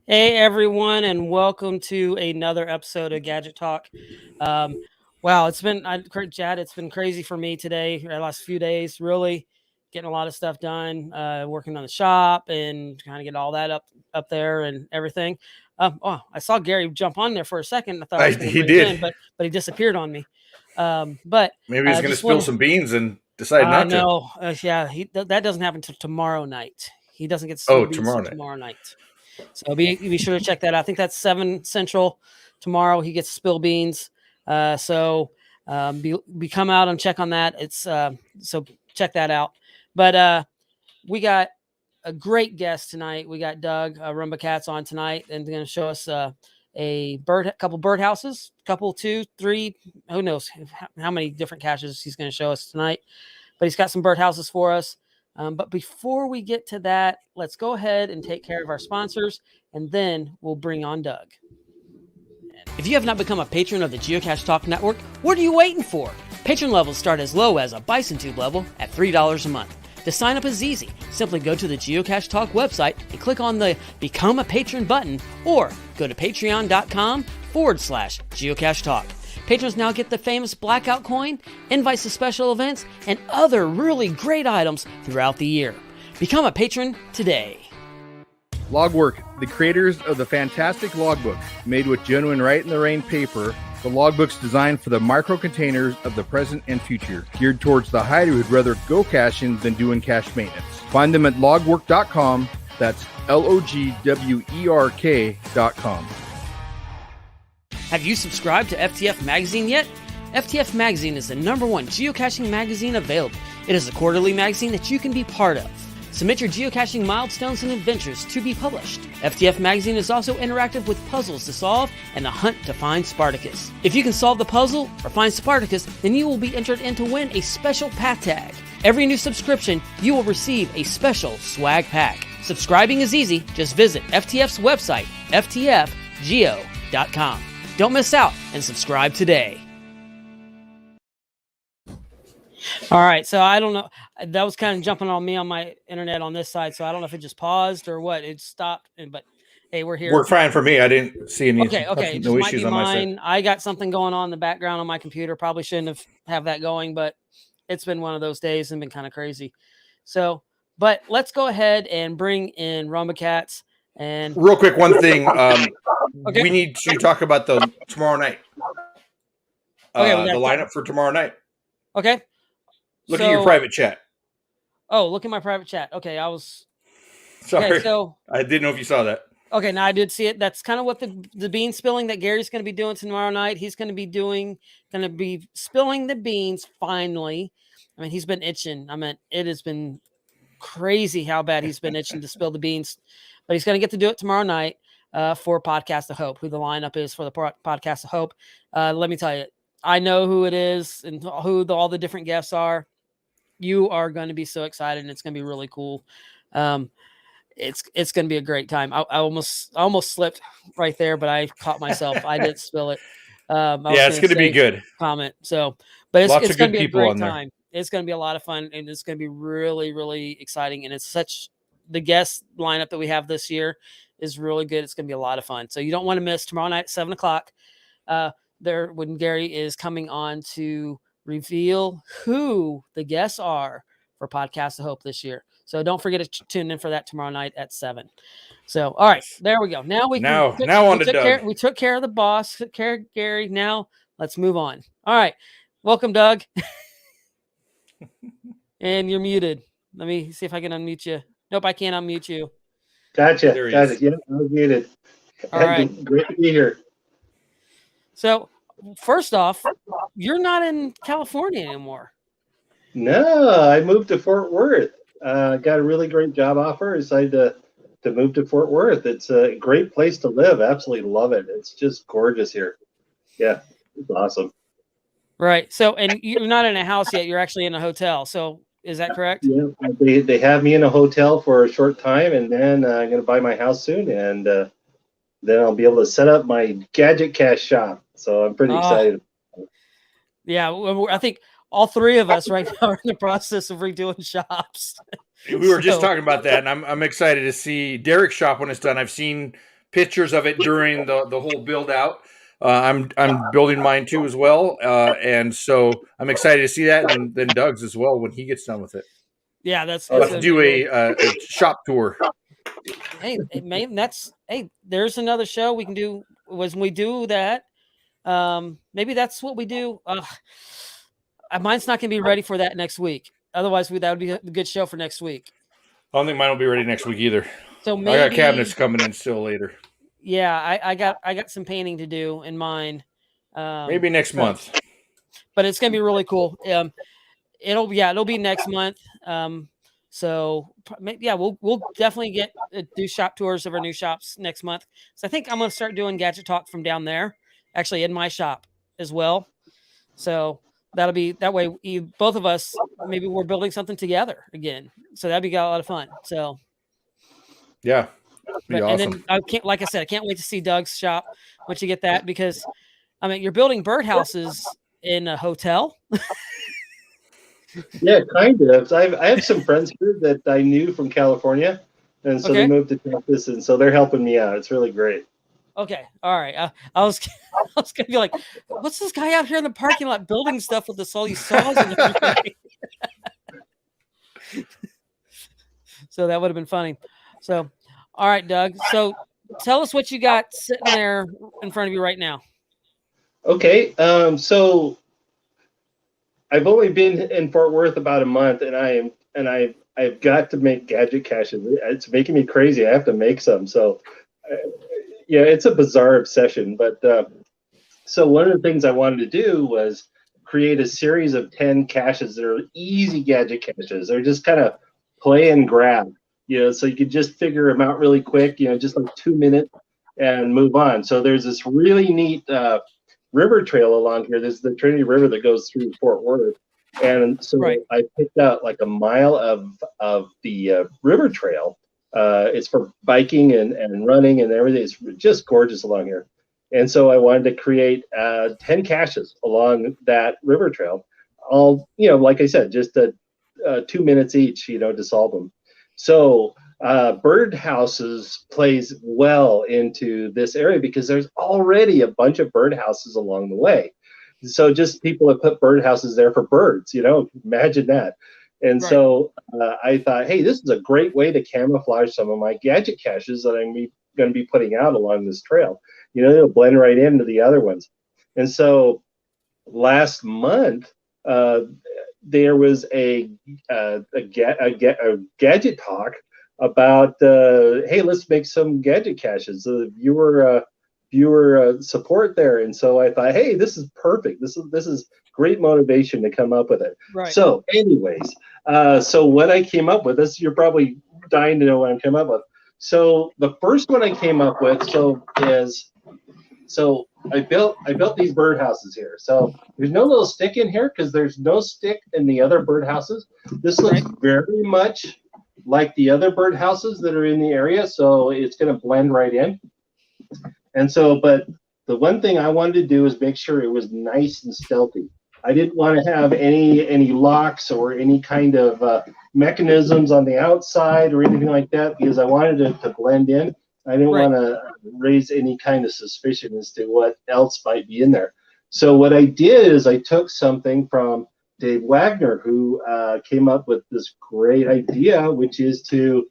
Hey everyone, and welcome to another episode of Gadget Talk. Um, wow, Chad. It's been crazy for me today. The last few days, really getting a lot of stuff done. Working on the shop and trying to get all that up there and everything. I saw Gary jump on there for a second. I thought I was going to He bring him did. in, but he disappeared on me. But Maybe he's going to just spill want some beans and decide I not to. know, yeah, that doesn't happen till tomorrow night. He doesn't get to spill Oh, beans tomorrow till night. tomorrow night. So be sure to check that out. I think that's 7 Central tomorrow. He gets to spill beans. Be come out and check on that. So check that out. But we got a great guest tonight. We got Doug Rumba Cats on tonight, and going to show us couple birdhouses, couple 2, 3, who knows how many different caches he's going to show us tonight. But he's got some birdhouses for us. But before we get to that, let's go ahead and take care of our sponsors, and then we'll bring on Doug. If you have not become a patron of the Geocache Talk Network, what are you waiting for? Patron levels start as low as a Bison Tube level at $3 a month. To sign up is easy. Simply go to the Geocache Talk website and click on the Become a Patron button, or go to patreon.com/Geocache Talk. Patrons now get the famous Blackout coin, invites to special events, and other really great items throughout the year. Become a patron today. Logwork, the creators of the fantastic logbook, made with genuine Right in the Rain paper. The logbook's designed for the micro containers of the present and future, geared towards the hider who'd rather go caching than doing cache maintenance. Find them at logwork.com. That's LOGWERK.com. Have you subscribed to FTF Magazine yet? FTF Magazine is the #1 geocaching magazine available. It is a quarterly magazine that you can be part of. Submit your geocaching milestones and adventures to be published. FTF Magazine is also interactive with puzzles to solve and the hunt to find Spartacus. If you can solve the puzzle or find Spartacus, then you will be entered in to win a special pack tag. Every new subscription, you will receive a special swag pack. Subscribing is easy. Just visit FTF's website, ftfgeo.com. Don't miss out and subscribe today. All right, so I don't know. That was kind of jumping on me on my internet on this side, so I don't know if it just paused or what. It stopped, but hey, we're here. Worked fine for me. I didn't see any Okay. no Just might issues be on my mine. side. I got something going on in the background on my computer. Probably shouldn't have that going, but it's been one of those days and been kind of crazy. So, but let's go ahead and bring in Rumba Cats. And Real quick, one thing. Okay. We need to talk about the tomorrow night. Okay, The lineup for tomorrow night. Okay. Look at your private chat. Oh, look at my private chat. Okay, I was. Sorry. Okay, so I didn't know if you saw that. Okay, now I did see it. That's kind of what the bean spilling that Gary's going to be doing tomorrow night. He's going to be spilling the beans finally. I mean, he's been itching. I mean, it has been crazy how bad he's been itching to spill the beans, but he's going to get to do it tomorrow night for Podcast of Hope, who the lineup is for the Podcast of Hope. Let me tell you, I know who it is and who all the different guests are. You are going to be so excited, and it's going to be really cool. It's going to be a great time. I almost slipped right there, but I caught myself. I didn't spill it. It's going to be good. Comment. So, but Lots it's of going good to be a people great on there. time. It's going to be a lot of fun, and it's going to be really, really exciting. And the guest lineup that we have this year is really good. It's going to be a lot of fun. So you don't want to miss tomorrow night, 7:00. When Gary is coming on to reveal who the guests are for Podcast of Hope this year. So don't forget to tune in for that tomorrow night at 7. So, all right, there we go. Now we took care of the boss, took care of Gary. Now let's move on. All right, welcome, Doug. And you're muted. Let me see if I can unmute you. Nope, I can't unmute you. Gotcha. Yeah, I'm muted. All right, great to be here. So, first off, you're not in California anymore. No, I moved to Fort Worth. Got a really great job offer. Decided to move to Fort Worth. It's a great place to live. Absolutely love it. It's just gorgeous here. Yeah, it's awesome. Right. So, and you're not in a house yet. You're actually in a hotel. So, is that correct? Yeah, they have me in a hotel for a short time, and then I'm going to buy my house soon, and then I'll be able to set up my Gadget Cache shop. So I'm pretty excited. Yeah, I think all three of us right now are in the process of redoing shops. We were just talking about that, and I'm excited to see Derek's shop when it's done. I've seen pictures of it during the whole build out. I'm building mine too as well, and so I'm excited to see that, and then Doug's as well when he gets done with it. Yeah, that's let's do a shop tour. Hey, there's another show we can do. When we do that, maybe that's what we do. Mine's not going to be ready for that next week. Otherwise, that would be a good show for next week. I don't think mine will be ready next week either. So maybe I got cabinets coming in still later. Yeah, I got some painting to do in mine. Maybe next month. But it's gonna be really cool. It'll be next month. So we'll definitely do shop tours of our new shops next month. So I think I'm gonna start doing Gadget Talk from down there, actually in my shop as well. So that'll be that way. Both of us, maybe we're building something together again. So that'd be a lot of fun. So yeah. Awesome. And then I can't wait to see Doug's shop once you get that, because I mean, you're building birdhouses in a hotel. Yeah, kind of. I have some friends here that I knew from California, and so they moved to Texas, and so they're helping me out. It's really great. Okay, all right. I was gonna be like, what's this guy out here in the parking lot building stuff with all these saws and everything? So that would have been funny. So. All right, Doug. So tell us what you got sitting there in front of you right now. Okay. So I've only been in Fort Worth about a month, and I've got to make gadget caches. It's making me crazy. I have to make some. So yeah, it's a bizarre obsession. But so one of the things I wanted to do was create a series of 10 caches that are easy gadget caches. They're just kind of play and grab. So you could just figure them out really quick, just like 2 minutes and move on. So there's this really neat river trail along here. There's the Trinity River that goes through Fort Worth. And so I picked out like a mile of the river trail. It's for biking and running and everything. It's just gorgeous along here. And so I wanted to create 10 caches along that river trail. All, like I said, just 2 minutes each, to solve them. So birdhouses plays well into this area because there's already a bunch of birdhouses along the way. So just people have put birdhouses there for birds, imagine that. And so I thought, hey, this is a great way to camouflage some of my gadget caches that I'm going to be putting out along this trail. They'll blend right into the other ones. And so last month, there was a gadget talk about hey, let's make some gadget caches. The viewer support there, and so I thought, hey, this is perfect. This is great motivation to come up with it. Right. So, anyways, so what I came up with, this you're probably dying to know what I came up with. So the first one I came up with I built these birdhouses here. So there's no little stick in here because there's no stick in the other birdhouses. This looks very much like the other birdhouses that are in the area, so it's going to blend right in. And so, but the one thing I wanted to do is make sure it was nice and stealthy. I didn't want to have any locks or any kind of mechanisms on the outside or anything like that because I wanted it to blend in. I didn't want to raise any kind of suspicion as to what else might be in there. So what I did is I took something from Dave Wagner, who came up with this great idea, which is to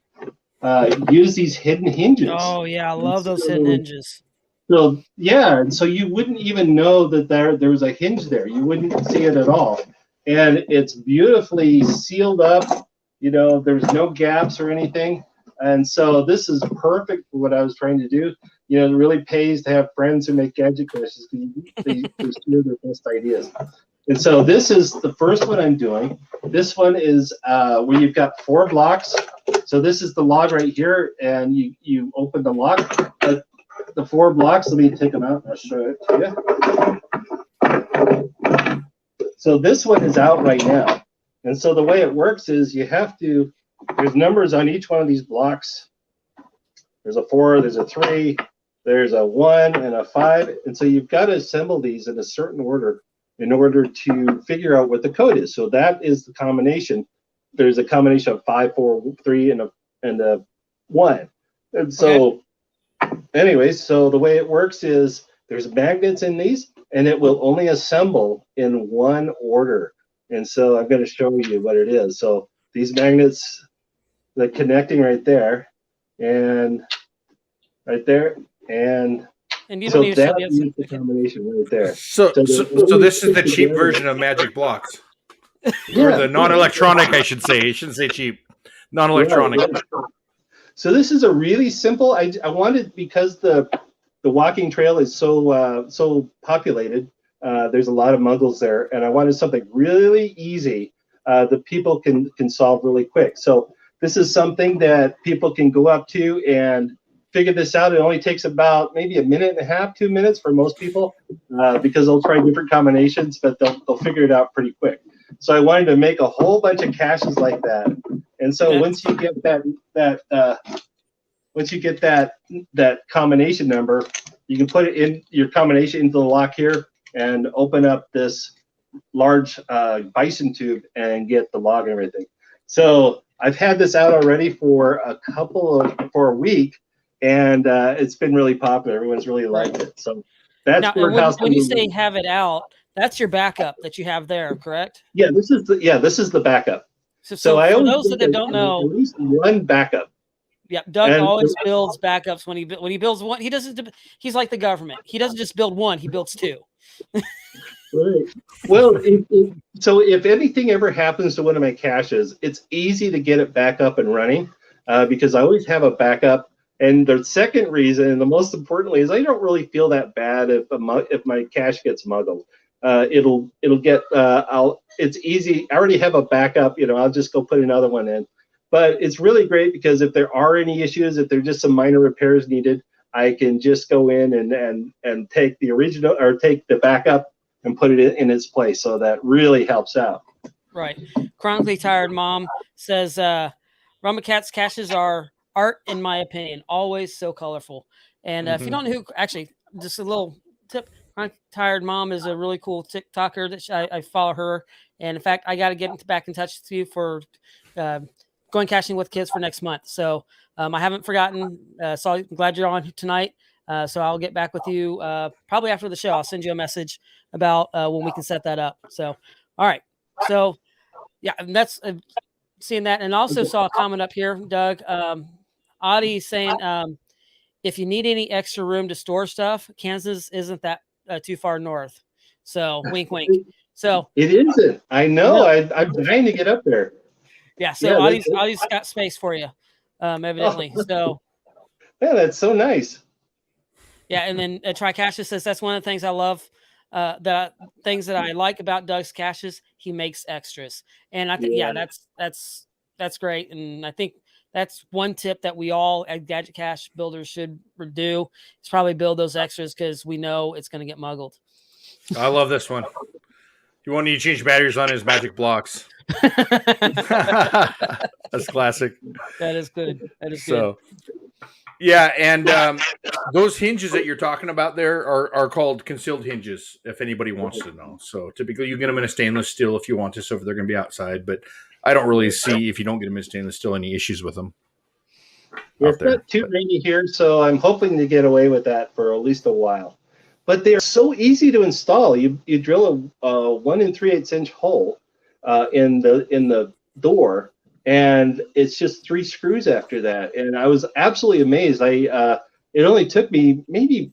use these hidden hinges. Oh, yeah, I love those hidden hinges. So, yeah, and so you wouldn't even know that there was a hinge there. You wouldn't see it at all. And it's beautifully sealed up. There's no gaps or anything. And so this is perfect for what I was trying to do. It really pays to have friends who make gadget caches because they steal their best ideas. And so this is the first one I'm doing. This one is where you've got 4 blocks. So this is the log right here, and you open the lock. The 4 blocks, let me take them out and I'll show it to you. So this one is out right now. And so the way it works is there's numbers on each one of these blocks. There's a 4, there's a 3, there's a 1, and a 5. And so you've got to assemble these in a certain order in order to figure out what the code is. So that is the combination. There's a combination of 5, 4, 3, and a 1. And so anyways, so the way it works is there's magnets in these, and it will only assemble in one order. And so I'm going to show you what it is. So these magnets, the connecting right there, and right there, and you don't so need to show that is the the combination right there. So the- this is the cheap version of Magic Blocks, or the non-electronic, I should say. I shouldn't say cheap, non-electronic. Right. So this is a really simple. I wanted, because the walking trail is so populated. There's a lot of muggles there, and I wanted something really easy that people can solve really quick. So this is something that people can go up to and figure this out. It only takes about maybe a minute and a half, 2 minutes for most people, because they'll try different combinations, but they'll figure it out pretty quick. So I wanted to make a whole bunch of caches like that. And so once you get that combination number, you can put it in your combination into the lock here and open up this large bison tube and get the log and everything. So I've had this out already for a week, and it's been really popular. Everyone's really liked it. So that's now, Birdhouse. when you say have it out, that's your backup that you have there, correct? Yeah, this is the backup. So I for those that don't know, at least one backup. Yeah, Doug And always builds backups when he builds one. He doesn't. He's like the government. He doesn't just build one. He builds two. Right. Well, so if anything ever happens to one of my caches, it's easy to get it back up and running because I always have a backup. And the second reason, and the most importantly, is I don't really feel that bad if my cache gets muggled. It'll get. It's easy. I already have a backup. I'll just go put another one in. But it's really great because if there are any issues, if there's just some minor repairs needed, I can just go in and take the original or take the backup and put it in its place. So that really helps out. Right. Chronically Tired Mom says, Rumba caches are art, in my opinion, always so colorful. And if you don't know who, actually, just a little tip, Chronically Tired Mom is a really cool TikToker that I follow her. And in fact, I got to get back in touch with you for going caching with kids for next month. So I haven't forgotten. So I'm glad you're on tonight. So I'll get back with you probably after the show. I'll send you a message about when we can set that up. So, all right. So, yeah, that's seeing that. And also saw a comment up here, Doug. Audie saying, if you need any extra room to store stuff, Kansas isn't that too far north. So, wink, wink. So it isn't. I know. I'm trying to get up there. Yeah. So Audie's got space for you, evidently. So, yeah, that's so nice. Yeah, and then Tricache says that's one of the things I love. The things that I like about Doug's caches, he makes extras, and I think that's great. And I think that's one tip that we all as Gadget Cache builders should do is probably build those extras because we know it's going to get muggled. I love this one. You won't need to change batteries on his Magic Blocks. That's classic. That is good. Good. Yeah, and those hinges that you're talking about there are called concealed hinges, if anybody wants to know. So typically you get them in a stainless steel if you want to, so if they're going to be outside. But I don't really see, if you don't get them in stainless steel, any issues with them. It's not too rainy here, so I'm hoping to get away with that for at least a while. But they're so easy to install. You drill a 1 3/8 inch hole in the door, and it's just 3 screws after that. And I was absolutely amazed. It only took me maybe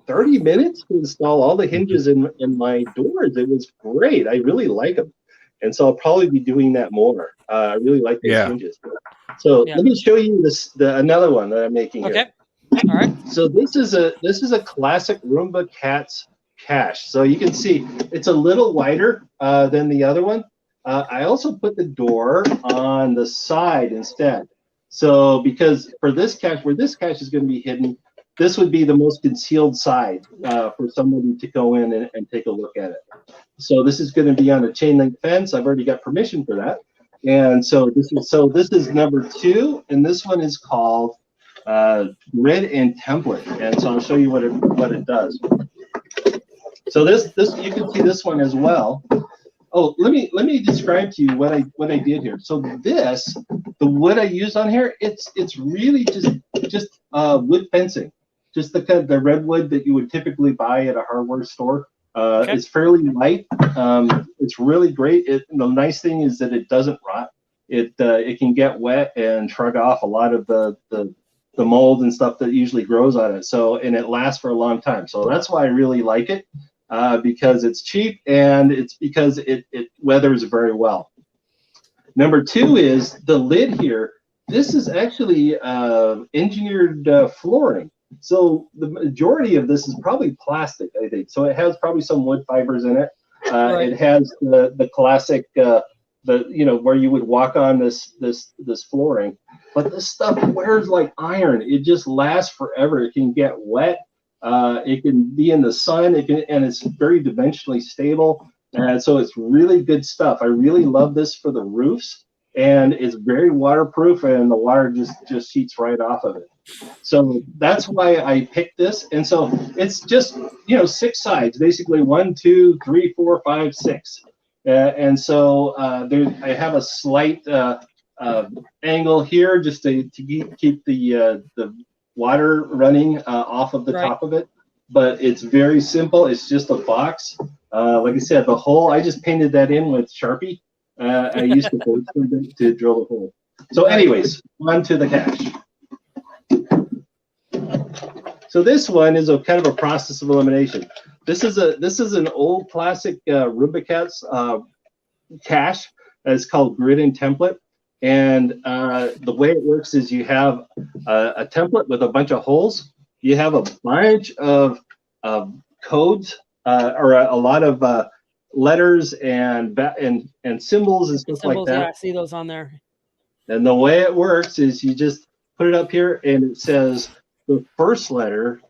30 minutes to install all the hinges in my doors. It was great. I really like them, and so I'll probably be doing that more. I really like these hinges. So let me show you another one that I'm making here. All right. So this is a classic Roomba Cats cache. So you can see it's a little wider than the other one. I also put the door on the side instead. So because for this cache, where this cache is going to be hidden, this would be the most concealed side for somebody to go in and take a look at it. So this is going to be on a chain link fence. I've already got permission for that. And so this is number 2, and this one is called grid and template. And so I'll show you what it does. So this you can see this one as well. Oh, let me describe to you what I did here. So the wood I used on here, it's really just wood fencing. just the redwood that you would typically buy at a hardware store. Okay. It's fairly light. It's really great. The nice thing is that it doesn't rot. It can get wet and shrug off a lot of the mold and stuff that usually grows on it. So, and it lasts for a long time. So that's why I really like it, because it's cheap and it's because it weathers very well. Number two is the lid here. This is actually engineered flooring. So the majority of this is probably plastic, I think. So it has probably some wood fibers in it. Right. It has the classic, where you would walk on this flooring. But this stuff wears like iron. It just lasts forever. It can get wet. It can be in the sun. And it's very dimensionally stable. And so it's really good stuff. I really love this for the roofs. And it's very waterproof, and the water just sheets right off of it. So that's why I picked this. And so it's just 6 sides, basically 1, 2, 3, 4, 5, 6. And so I have a slight angle here just to keep the water running off of the top of it. But it's very simple. It's just a box. Like I said, the hole, I just painted that in with Sharpie. I used to drill the hole. So anyways, on to the cache. So this one is a kind of a process of elimination. This is an old classic Roomba Cats cache. It's called Grid and Template. And the way it works is you have a template with a bunch of holes. You have a bunch of codes or a lot of letters and symbols and stuff like that. Yeah, I see those on there. And the way it works is you just put it up here, and it says the first letter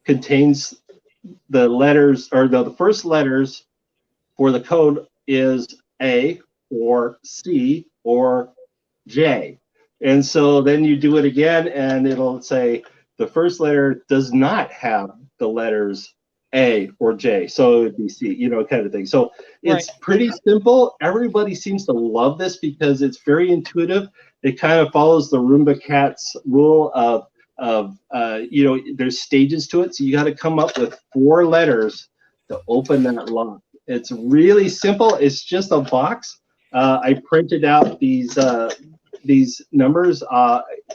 contains the letters, or the first letters for the code is A or C or J. And so then you do it again, and it'll say the first letter does not have the letters A or J, so it would be C, kind of thing. So it's pretty simple. Everybody seems to love this because it's very intuitive. It kind of follows the Roomba Cats rule of there's stages to it. So you got to come up with 4 letters to open that lock. It's really simple. It's just a box. I printed out these numbers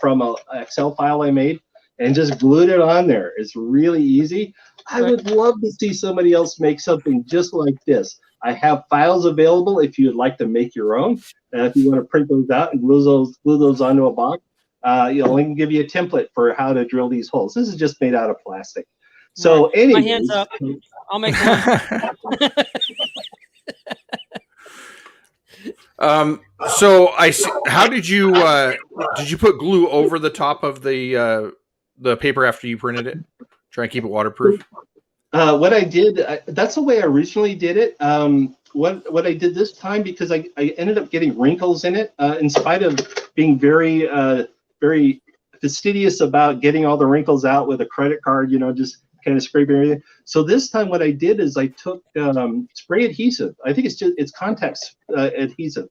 from an Excel file I made and just glued it on there. It's really easy. I would love to see somebody else make something just like this. I have files available if you would like to make your own. If you want to print those out and glue those onto a box, I can give you a template for how to drill these holes. This is just made out of plastic. So anyways, my hands up. I'll make one. So I see, how did you put glue over the top of the paper after you printed it? Try and keep it waterproof. What I did, that's the way I originally did it. What I did this time, because I ended up getting wrinkles in it, in spite of being very very fastidious about getting all the wrinkles out with a credit card, just kind of scraping everything. So this time what I did is I took spray adhesive. I think it's contact adhesive.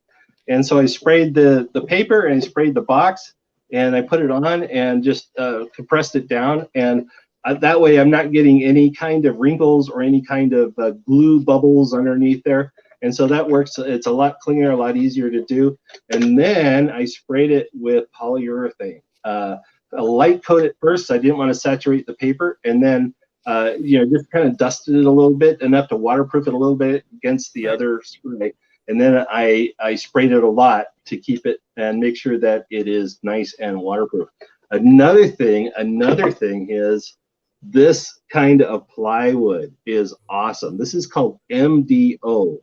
And so I sprayed the paper and I sprayed the box and I put it on and just compressed it down. And that way I'm not getting any kind of wrinkles or any kind of glue bubbles underneath there. And so that works. It's a lot cleaner, a lot easier to do. And then I sprayed it with polyurethane. A light coat at first. I didn't want to saturate the paper. And then, just kind of dusted it a little bit, enough to waterproof it a little bit against the other spray. And then I sprayed it a lot to keep it and make sure that it is nice and waterproof. Another thing is this kind of plywood is awesome. This is called MDO.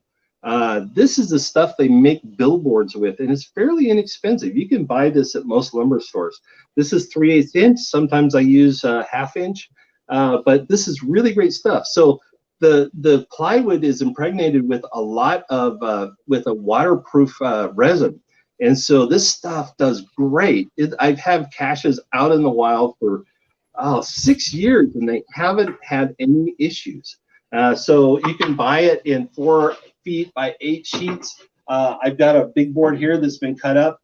This is the stuff they make billboards with, and it's fairly inexpensive. You can buy this at most lumber stores. This is 3/8 inch. Sometimes I use 1/2 inch, but this is really great stuff. So the plywood is impregnated with a lot of with a waterproof resin, and so this stuff does great. I've had caches out in the wild for 6 years, and they haven't had any issues. So you can buy it in 4 feet by 8 sheets. I've got a big board here that's been cut up,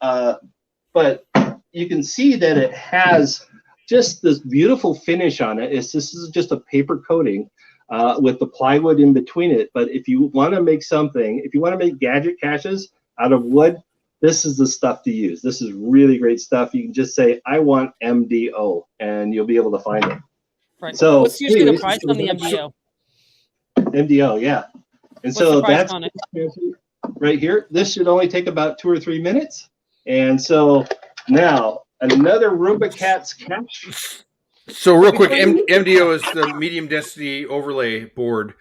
but you can see that it has just this beautiful finish on it. This is just a paper coating with the plywood in between it. But if you want to make something, if you want to make gadget caches out of wood, this is the stuff to use. This is really great stuff. You can just say, I want MDO, and you'll be able to find it. Right. So what's usually the price on the MDO? MDO, yeah. And What's so the price that's on it? right here. This should only take about 2 or 3 minutes. And so now another Roomba Cats cache. So real quick, MDO is the medium density overlay board.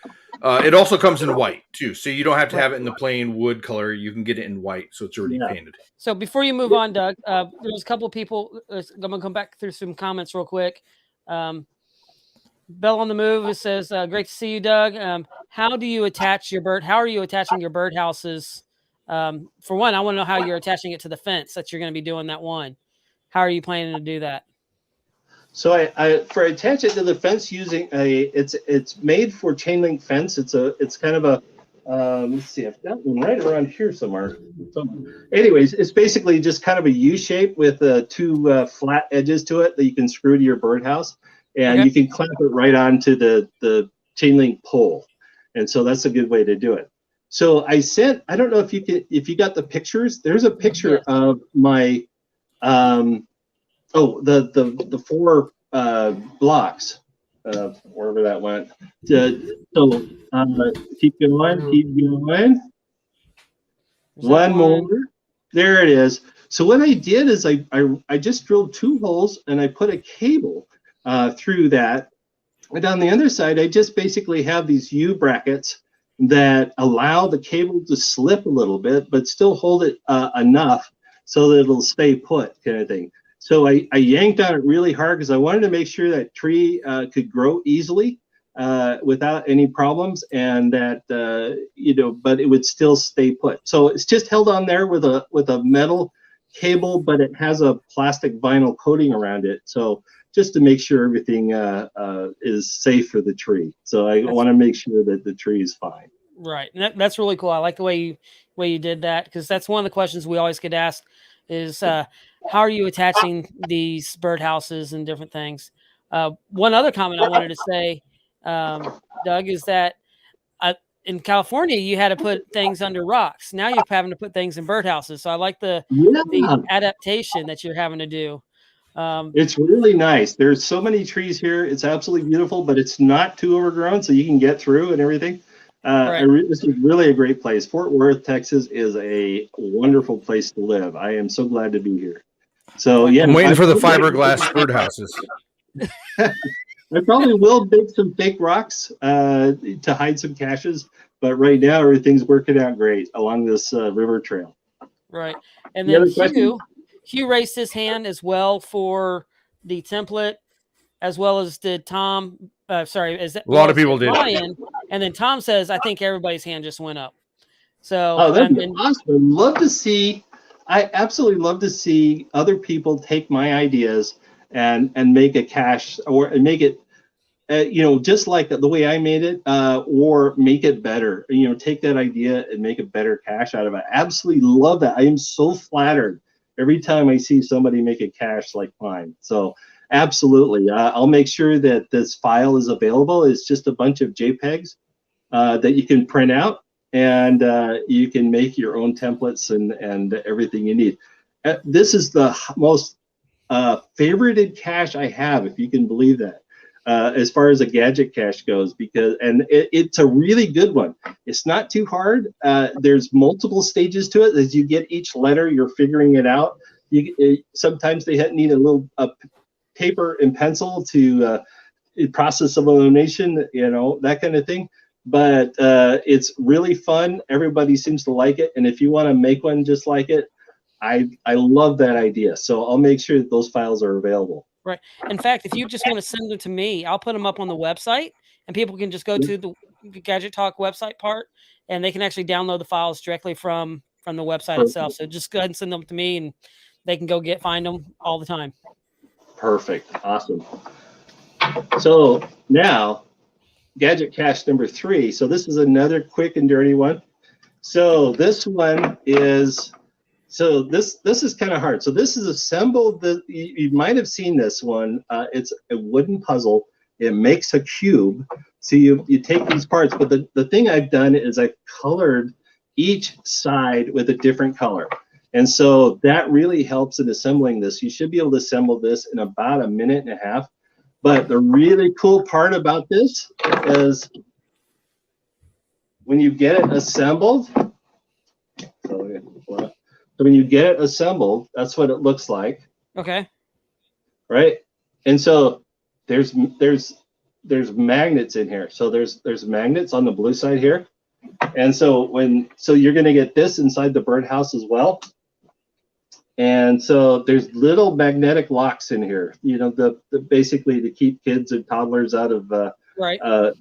It also comes in white too, so you don't have to have it in the plain wood color. You can get it in white, so it's already painted. So before you move on, Doug, there's a couple of people. I'm gonna come back through some comments real quick. Bell on the Move, it says, "Great to see you, Doug. How do you attach your bird? How are you attaching your birdhouses? For one, I want to know how you're attaching it to the fence that you're going to be doing that one. How are you planning to do that?" So I for attach it to the fence using it's made for chain link fence. It's kind of a let's see, I've got one right around here somewhere. So, anyways, it's basically just kind of a U shape with 2 flat edges to it that you can screw to your birdhouse, and you can clamp it right onto the chain link pole, and so that's a good way to do it. So I don't know if you got the pictures. There's a picture of my the 4 blocks, wherever that went. Keep going. One more. There it is. So what I did is I just drilled 2 holes and I put a cable through that. And on the other side, I just basically have these U brackets that allow the cable to slip a little bit, but still hold it enough so that it'll stay put, kind of thing. So I yanked on it really hard because I wanted to make sure that tree could grow easily without any problems, and that but it would still stay put. So it's just held on there with a metal cable, but it has a plastic vinyl coating around it. So just to make sure everything is safe for the tree. So I want to make sure that the tree is fine. Right, and that's really cool. I like the way you did that, because that's one of the questions we always get asked is how are you attaching these birdhouses and different things. One other comment I wanted to say, Doug, is that in California you had to put things under rocks. Now you're having to put things in birdhouses. So I like the adaptation that you're having to do. It's really nice. There's so many trees here. It's absolutely beautiful, but it's not too overgrown, so you can get through and everything. This is really a great place. Fort Worth, Texas is a wonderful place to live. I am so glad to be here. So yeah, I'm waiting for the fiberglass birdhouses. I probably will bake some fake rocks to hide some caches, but right now everything's working out great along this river trail. Right, and then Hugh raised his hand as well for the template, as well as did Tom. A lot of people did. Ryan, and then Tom says, I think everybody's hand just went up. So that'd be awesome. I absolutely love to see other people take my ideas and make a cache and make it, just like the way I made it, or make it better. Take that idea and make a better cache out of it. I absolutely love that. I am so flattered every time I see somebody make a cache like mine. So absolutely. I'll make sure that this file is available. It's just a bunch of JPEGs that you can print out, and you can make your own templates and everything you need. This is the most favorited cache I have, if you can believe that, as far as a gadget cache goes, because it's a really good one. It's not too hard. There's multiple stages to it. As you get each letter, you're figuring it out. Sometimes they need a little paper and pencil to process of elimination, that kind of thing. But it's really fun. Everybody seems to like it. And if you want to make one just like it, I love that idea. So I'll make sure that those files are available. Right. In fact, if you just want to send them to me, I'll put them up on the website, and people can just go to the Gadget Talk website part, and they can actually download the files directly from the website itself. So just go ahead and send them to me, and they can go find them all the time. Perfect. Awesome. So now, Gadget Cache number 3. So this is another quick and dirty one. So this one is So this is kind of hard. So this is assembled. You might have seen this one. It's a wooden puzzle. It makes a cube. So you take these parts, but the thing I've done is I've colored each side with a different color. And so that really helps in assembling this. You should be able to assemble this in about a minute and a half. But the really cool part about this is when you get it assembled, so when you get it assembled, that's what it looks like. Okay. Right? And so there's magnets in here. So there's magnets on the blue side here. And so you're going to get this inside the birdhouse as well. And so there's little magnetic locks in here, you know, the basically to keep kids and toddlers out of right. out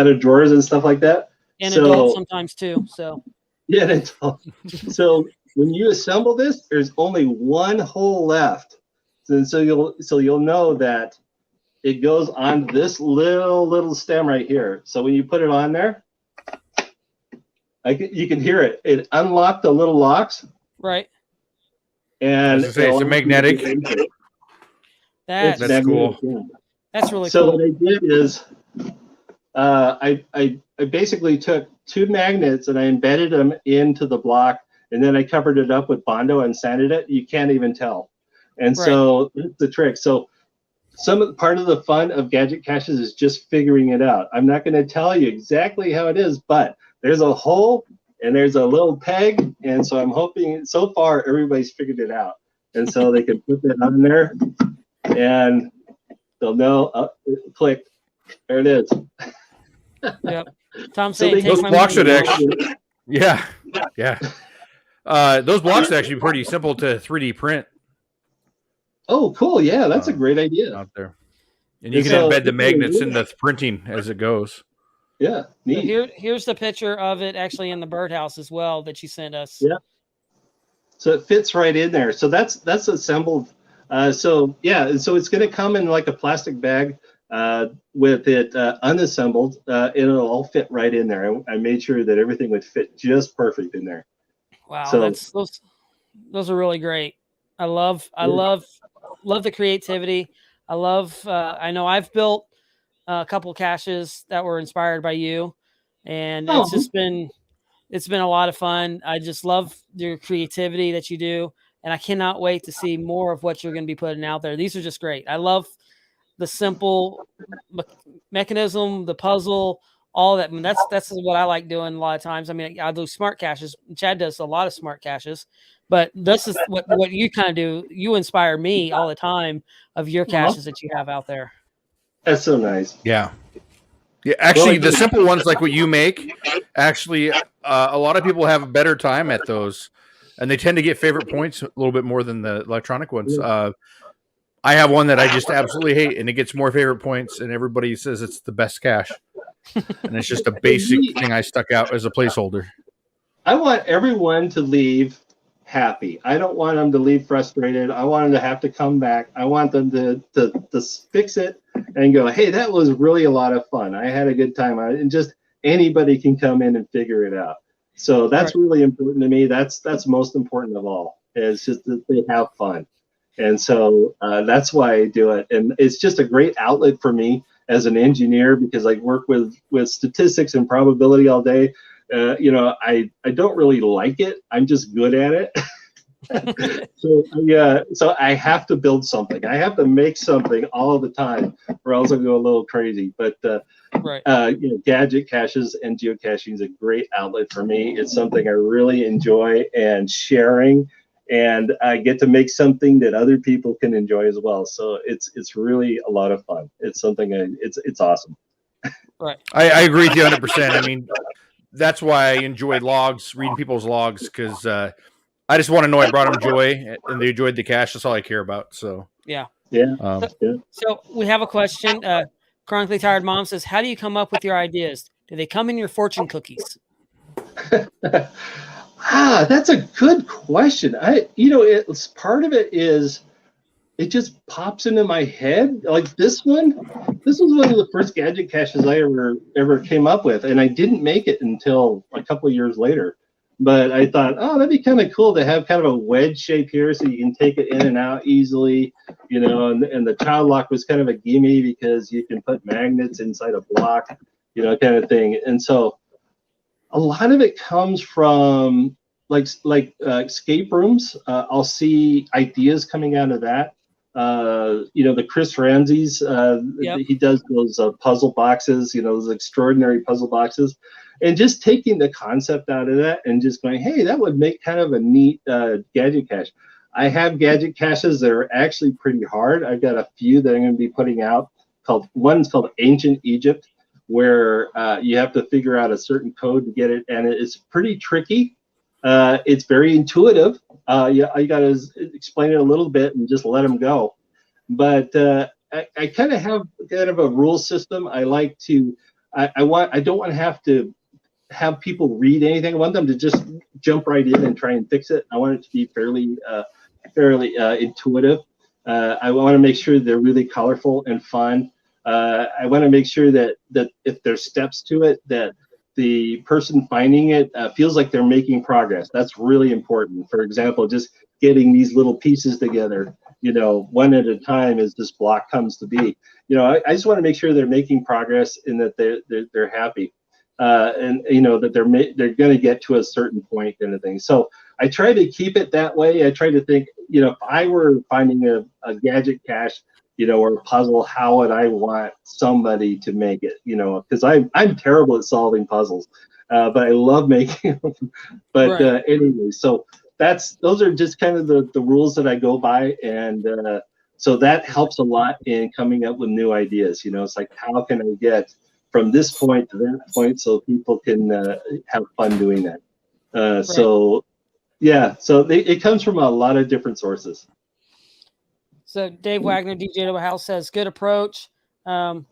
of drawers and stuff like that. And adults sometimes too. So yeah, adults. So when you assemble this, there's only one hole left. And so you'll know that it goes on this little stem right here. So when you put it on there, you can hear it. It unlocked the little locks. Right. And it's a magnetic. That's cool. That's really cool. So what I did is I basically took two magnets and I embedded them into the block, and then I covered it up with Bondo and sanded it. You can't even tell. And so that's the trick. So part of the fun of Gadget Caches is just figuring it out. I'm not going to tell you exactly how it is, but there's a hole and there's a little peg, and so I'm hoping so far everybody's figured it out, and so they can put that on there, and they'll know. Click, there it is. Yep. Tom saying those blocks should actually, yeah. Those blocks are actually pretty simple to 3D print. Oh, cool! Yeah, that's a great idea out there, and you can embed the magnets in the printing as it goes. Yeah, neat. So here's the picture of it actually in the birdhouse as well that you sent us. Yeah. So it fits right in there. So that's assembled. So it's going to come in like a plastic bag with it unassembled. It'll all fit right in there. I made sure that everything would fit just perfect in there. Wow, so, those are really great. I love the creativity. I love. I know I've built a couple caches that were inspired by you, and it's been a lot of fun. I just love your creativity that you do, and I cannot wait to see more of what you're going to be putting out there. These are just great. I love the simple mechanism, the puzzle, all that. I mean, that's what I like doing a lot of times. I mean, I do smart caches. Chad does a lot of smart caches, but this is what you kind of do. You inspire me all the time of your caches that you have out there. That's so nice. Yeah. Actually, the simple ones like what you make, actually, a lot of people have a better time at those, and they tend to get favorite points a little bit more than the electronic ones. I have one that I just absolutely hate, and it gets more favorite points, and everybody says it's the best cache. And it's just a basic thing I stuck out as a placeholder. I want everyone to leave happy. I don't want them to leave frustrated. I want them to have to come back. I want them to fix it and go, hey, that was really a lot of fun. I had a good time on it. And just anybody can come in and figure it out. So that's really important to me. That's most important of all. It's just that they have fun. And so that's why I do it. And it's just a great outlet for me as an engineer, because I work with statistics and probability all day. I don't really like it. I'm just good at it. So I have to build something. I have to make something all the time, or else I'll go a little crazy. But gadget caches and geocaching is a great outlet for me. It's something I really enjoy, and sharing, and I get to make something that other people can enjoy as well. So it's really a lot of fun. It's something it's awesome. Right. I agree with you 100%. I mean, that's why I enjoy logs, reading people's logs, because I just want to know I brought them joy and they enjoyed the cache. That's all I care about. So yeah. So we have a question. Chronically Tired Mom says, how do you come up with your ideas? Do they come in your fortune cookies? That's a good question. It's part of it is it just pops into my head. Like this one. This was one of the first gadget caches I ever came up with, and I didn't make it until a couple of years later. But I thought, oh, that'd be kind of cool to have kind of a wedge shape here so you can take it in and out easily, and the child lock was kind of a gimme because you can put magnets inside a block, kind of thing. And so a lot of it comes from like escape rooms. I'll see ideas coming out of that. The Chris Ramsey's, he does those puzzle boxes, those extraordinary puzzle boxes, and just taking the concept out of that and just going, hey, that would make kind of a neat gadget cache. I have gadget caches that are actually pretty hard. I've got a few that I'm going to be putting out. One's called Ancient Egypt, where you have to figure out a certain code to get it, and it's pretty tricky. It's very intuitive. All you got to explain it a little bit and just let them go. But I kind of have kind of a rule system. I like to. I don't want to have people read anything. I want them to just jump right in and try and fix it. I want it to be fairly intuitive. I want to make sure they're really colorful and fun. I want to make sure that if there's steps to it, that the person finding it feels like they're making progress. That's really important. For example, just getting these little pieces together, one at a time as this block comes to be. I just want to make sure they're making progress and that they're happy, and that they're going to get to a certain point, kind of thing. So I try to keep it that way. I try to think, if I were finding a gadget cache, or a puzzle, how would I want somebody to make it? Because I'm terrible at solving puzzles, but I love making them. But right. Anyway, so those are just kind of the rules that I go by, and so that helps a lot in coming up with new ideas. It's like, how can I get from this point to that point so people can have fun doing that? Right. So it comes from a lot of different sources. So Dave Wagner, DJ House says, good approach. And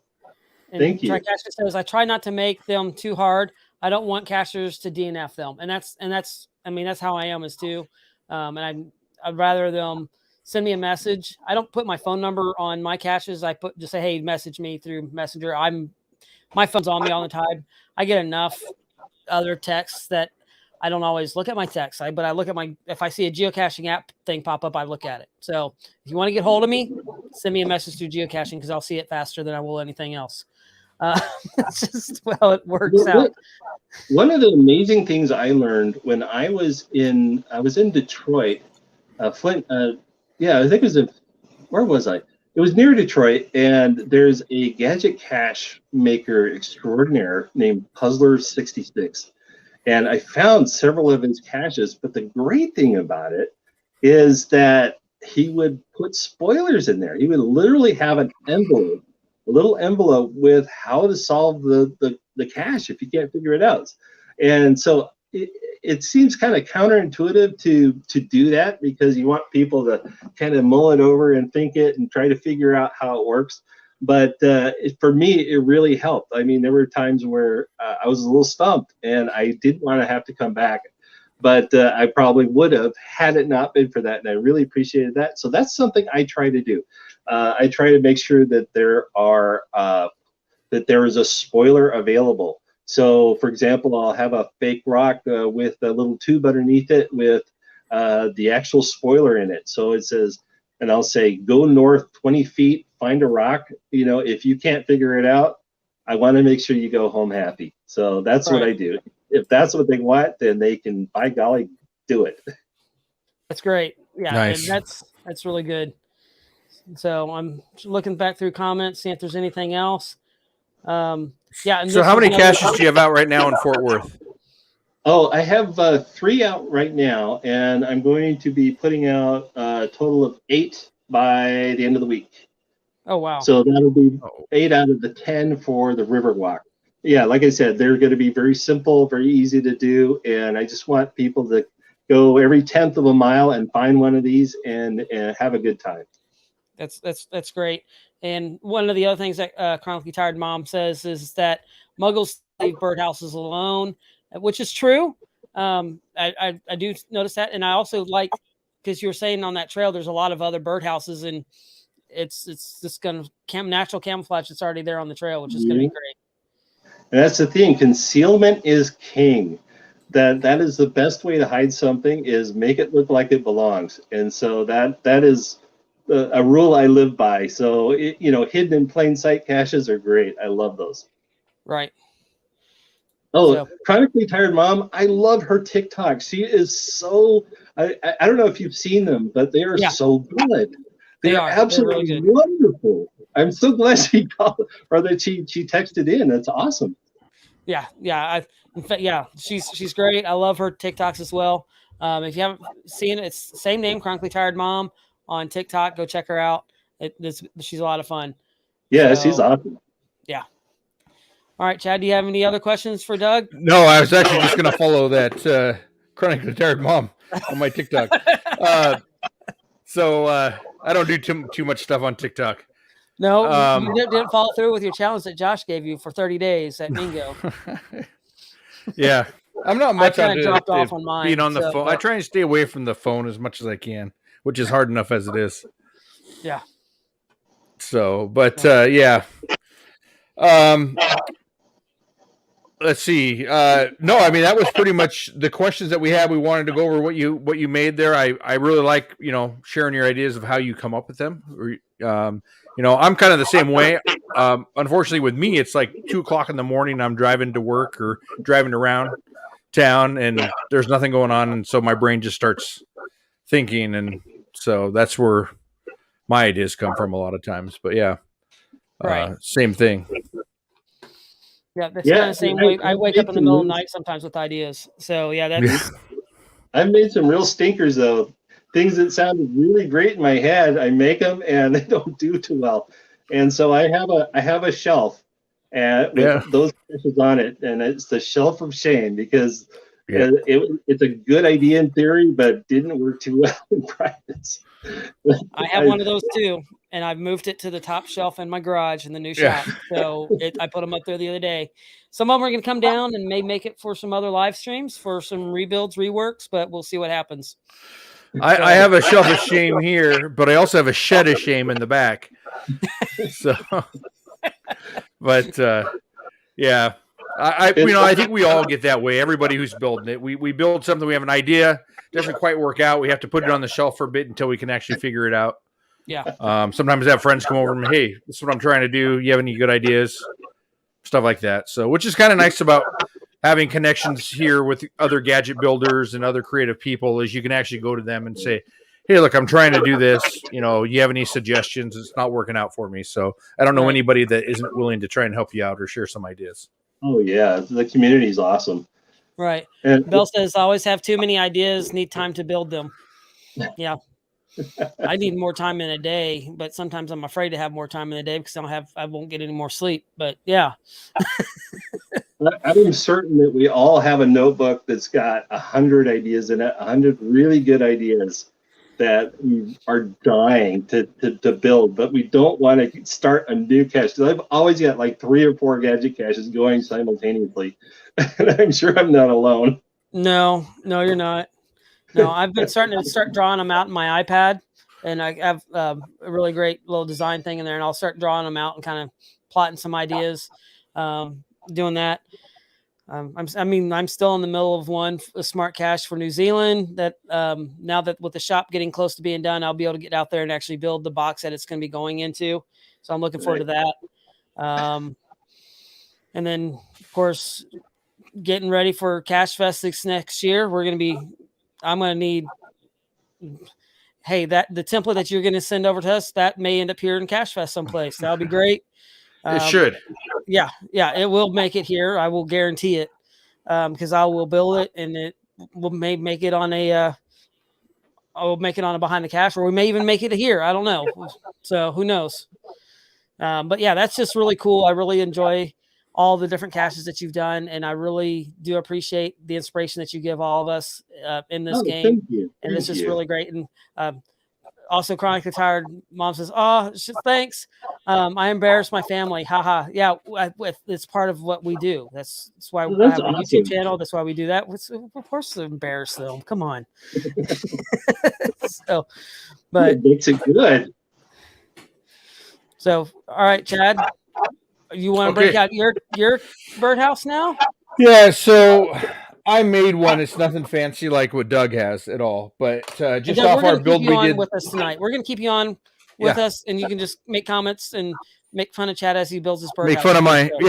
thank you. Tricaster says, I try not to make them too hard. I don't want cachers to DNF them. And that's how I am as too. And I'd rather them send me a message. I don't put my phone number on my caches. I just say, hey, message me through Messenger. My phone's on me all the time. I get enough other texts that I don't always look at my text, but I look at if I see a geocaching app thing pop up, I look at it. So if you want to get hold of me, send me a message through geocaching because I'll see it faster than I will anything else. It's just how it works out. One of the amazing things I learned when I was in Detroit, Flint. I think it was where was I? It was near Detroit, and there's a gadget cache maker extraordinaire named Puzzler66. And I found several of his caches, but the great thing about it is that he would put spoilers in there. He would literally have a little envelope with how to solve the cache if you can't figure it out. And so it seems kind of counterintuitive to do that, because you want people to kind of mull it over and think it and try to figure out how it works. But for me, it really helped. I mean, there were times where I was a little stumped and I didn't want to have to come back, but I probably would have had it not been for that. And I really appreciated that. So that's something I try to do. I try to make sure that there is a spoiler available. So, for example, I'll have a fake rock with a little tube underneath it with the actual spoiler in it. So it says, and I'll say, go north 20 feet, find a rock. If you can't figure it out, I want to make sure you go home happy. So that's what I do. If that's what they want, then they can, by golly, do it. That's great. Yeah, nice. And that's really good. So I'm looking back through comments, see if there's anything else. And so how many caches do you have out right now in Fort Worth? Oh, I have 3 out right now, and I'm going to be putting out a total of 8 by the end of the week. Oh, wow. So that'll be 8 out of the 10 for the Riverwalk. Yeah, like I said, they're going to be very simple, very easy to do, and I just want people to go every 10th of a mile and find one of these and have a good time. That's great. And one of the other things that Chronically Tired Mom says is that muggles leave birdhouses alone, which is true. I do notice that. And I also like, because you were saying on that trail, there's a lot of other birdhouses, and it's just going to natural camouflage that's already there on the trail, which is going to be great. And that's the thing. Concealment is king. that is the best way to hide something, is make it look like it belongs. And so that is a rule I live by. So hidden in plain sight caches are great. I love those. Right. Oh, So- Chronically Tired Mom, I love her TikTok. She is so, I don't know if you've seen them, but they are Yeah. so good. They They're are. absolutely They're really good. wonderful. I'm so glad she called, or that she texted in. That's awesome. Yeah. In fact, she's great. I love her TikToks as well. If you haven't seen it, it's the same name, Chronically Tired Mom on TikTok. Go check her out. She's a lot of fun. Yeah, So, she's awesome. Yeah. All right, Chad, do you have any other questions for Doug? No, I was actually just going to follow that Chronically Tired Mom on my TikTok. So I don't do too much stuff on TikTok. No, you didn't follow through with your challenge that Josh gave you for 30 days at Mingo. Yeah, I'm not much I on kinda dropped off on mine, being on the so, phone. but- I try and stay away from the phone as much as I can, which is hard enough as it is. Yeah. So, but yeah. Let's see. No, I mean that was pretty much the questions that we had. We wanted to go over what you made there. I really like sharing your ideas of how you come up with them. I'm kind of the same way. Unfortunately, with me, it's like 2:00 in the morning. I'm driving to work or driving around town, and there's nothing going on, and so my brain just starts thinking, and so that's where my ideas come from a lot of times. But yeah, Right. same thing. Yeah, that's kind of the same way. I wake up in the middle of the night sometimes with ideas. So yeah, that's I've made some real stinkers though. Things that sounded really great in my head, I make them and they don't do too well. And so I have a shelf and with those caches on it, and it's the shelf of shame because it's a good idea in theory, but it didn't work too well in practice. I have one of those too, and I've moved it to the top shelf in my garage in the new shop. So I put them up there the other day. Some of them are going to come down and may make it for some other live streams for some rebuilds, reworks, but we'll see what happens. I have a shelf of shame here, but I also have a shed of shame in the back. So, but yeah, I think we all get that way. Everybody who's building it, we build something, we have an idea, doesn't quite work out. We have to put it on the shelf for a bit until we can actually figure it out. Yeah. Sometimes I have friends come over and hey, this is what I'm trying to do. You have any good ideas? Stuff like that. So, which is kind of nice about having connections here with other gadget builders and other creative people is you can actually go to them and say, hey, look, I'm trying to do this. You have any suggestions? It's not working out for me. So I don't know anybody that isn't willing to try and help you out or share some ideas. Oh yeah. The community is awesome. Right. And Bill says, always have too many ideas, need time to build them. Yeah. I need more time in a day, but sometimes I'm afraid to have more time in a day because I won't get any more sleep. But yeah. I'm certain that we all have a notebook that's got 100 ideas in it, 100 really good ideas that we are dying to build, but we don't want to start a new cache. So I've always got like 3 or 4 gadget caches going simultaneously, and I'm sure I'm not alone. No, you're not. No, I've been starting to drawing them out in my iPad, and I have a really great little design thing in there, and I'll start drawing them out and kind of plotting some ideas, doing that. I'm still in the middle of a smart cache for New Zealand that now that with the shop getting close to being done, I'll be able to get out there and actually build the box that it's going to be going into. So I'm looking forward to that. And then of course, getting ready for Cache Fest next year. I'm going to need, hey, the template that you're going to send over to us, that may end up here in Cache Fest someplace. That'll be great. It should. Yeah, it will make it here. I will guarantee it because I will build it and it will make it on I will make it on a behind the cache, or we may even make it here. I don't know. So who knows? But yeah, that's just really cool. I really enjoy all the different caches that you've done, and I really do appreciate the inspiration that you give all of us in this game. Thank you. And it's just really great. And also, Chronically Tired Mom says, thanks. I embarrass my family. Haha. Yeah, it's part of what we do. That's why I have a YouTube channel. That's why we do that. Of course, to embarrass them. Come on. So, but it makes it good. So, all right, Chad, you want to break out your birdhouse now? Yeah. So I made one. It's nothing fancy like what Doug has at all, but just Doug, off we're our gonna build keep you we on did. with us tonight. We're going to keep you on with us, and you can just make comments and make fun of Chad as he builds his birdhouse. Make fun of